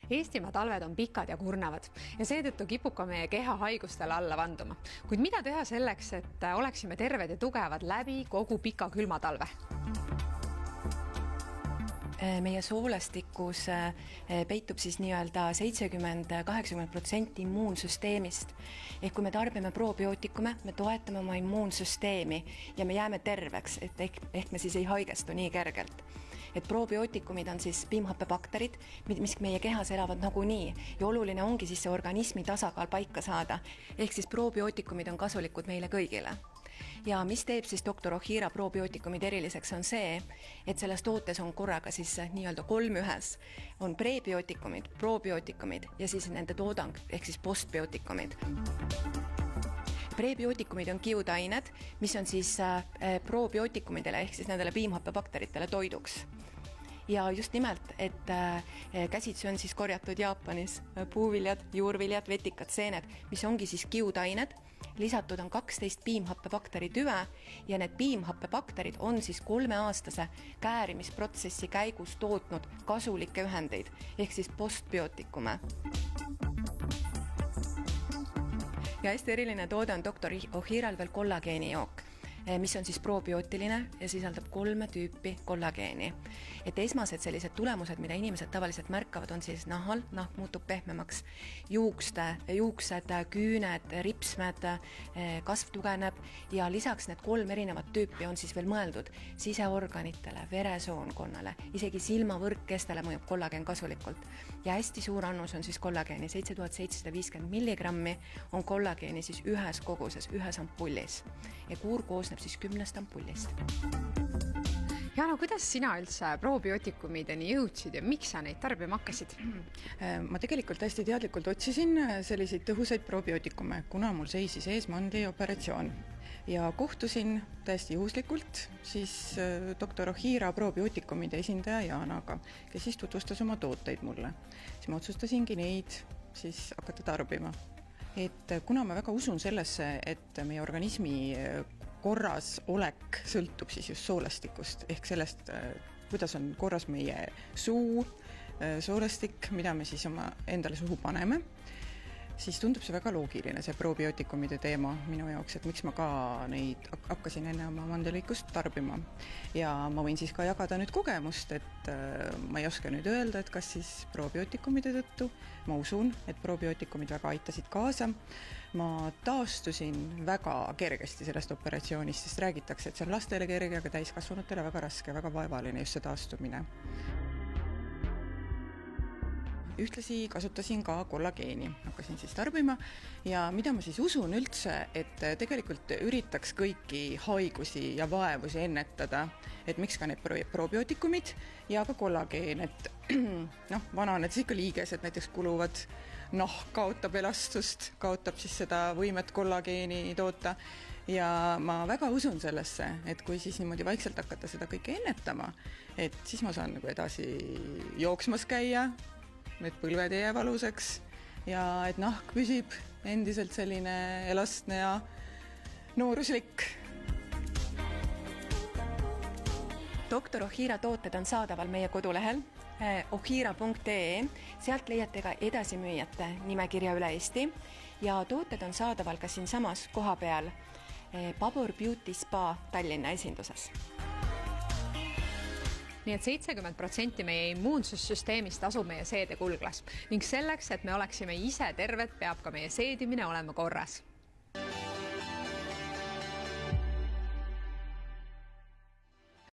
Eestimaa talved on pikad ja kurnavad ja seetõttu kipub ka meie keha haigustele alla vanduma. Kuid mida teha selleks, et oleksime terved ja tugevad läbi kogu pika külma talve? Meie soolastikus peitub siis nii-öelda 70-80% immuunsüsteemist. Ehk kui me tarbime probiootikume, me toetame oma immuunsüsteemi ja me jääme terveks, ehk me siis ei haigestu nii kergelt. Et probiootikumid on siis piimhappebakterid, mis meie kehas elavad nagunii ja oluline ongi siis see organismi tasakaal paika saada. Ehk siis probiootikumid on kasulikud meile kõigile. Ja mis teeb siis Dr. Ohira probiootikumid eriliseks on see, et selles tootes on korraga siis nii-öelda 3 ühes. On prebiotikumid, probiootikumid ja siis nende toodang ehk siis postbiootikumid. Prebiootikumid on kiudained, mis on siis probiootikumidele ehk siis nendele piimhappebakteritele toiduks. Ja just nimelt, et käsitsi on siis korjatud Jaapanis puuviljad, juurviljad, vetikad, seened, mis ongi siis kiudained. Lisatud on 12 piimhappebakterid tüve ja need piimhappebakterid on siis 3-aastase käärimisprotsessi käigus tootnud kasulikke ühendeid ehk siis postbiootikume. Ja hästi eriline toode on Dr. Ohiral veel kollageenijook, mis on siis probiootiline ja sisaldab 3 tüüpi kollageeni. Et esmased sellised tulemused, mida inimesed tavaliselt märkavad, on siis nahal, nahk muutub pehmemaks, juuksed, küüned, ripsmed, kasv tugevneb ja lisaks need 3 erinevat tüüpi on siis veel mõeldud siseorganitele, veresoonkonnale, isegi silmavõrkkestele mõjub kollageen kasulikult. Ja hästi suur annus on siis kollageeni, 7750 milligrammi on kollageeni siis ühes koguses, ühes ampullis ja kuur koosneb siis 10 ampullist. Jana, kuidas sina üldse probiootikumideni jõudsid ja miks sa neid tarbima hakkasid? Ma tegelikult hästi teadlikult otsisin selliseid tõhusaid probiootikume, kuna mul seisis ees mandlioperatsioon. Ja kohtusin täiesti juhuslikult siis Dr. Ohira probiootikumide esindaja Janaga, kes siis tutvustas oma tooteid mulle. Siis ma otsustasingi neid siis hakata tarbima. Et kuna ma väga usun sellesse, et meie organismi korras olek sõltub siis just soolastikust, ehk sellest, kuidas on korras meie suu, soolastik, mida me siis oma endale suhu paneme, siis tundub see väga loogiline, see probiootikumide teema minu jaoks, et miks ma ka neid hakkasin enne oma mandelõikust tarbima. Ja ma võin siis ka jagada nüüd kogemust, et ma ei oska nüüd öelda, et kas siis probiootikumide tõttu, ma usun, et probiootikumid väga aitasid kaasa. Ma taastusin väga kergesti sellest operatsioonist, sest räägitakse, et see on lastele kerge, aga täiskasvanutele väga raske, väga vaevaline just see taastumine. Ühtlasi kasutasin ka kollageeni, hakkasin siis tarbima ja mida ma siis usun üldse, et tegelikult üritaks kõiki haigusi ja vaevusi ennetada, et miks ka need probiootikumid ja ka kollageen, et vananedes ikka liigesed näiteks kuluvad, kaotab elastust, kaotab siis seda võimet kollageeni toota ja ma väga usun sellesse, et kui siis niimoodi vaikselt hakata seda kõike ennetama, et siis ma saan nagu edasi jooksmas käia, need põlved ei jää valuseks ja et nahk püsib endiselt selline elastne ja nooruslik. Dr. Ohira tooted on saadaval meie kodulehel ohira.ee, sealt leiate ka edasimüüjate nimekirja üle Eesti ja tooted on saadaval ka siin samas koha peal Babor Beauty Spa Tallinna esinduses. Nii et 70% meie immuunsussüsteemist asub meie seedekulglas ning selleks, et me oleksime ise terved, peab ka meie seedimine olema korras.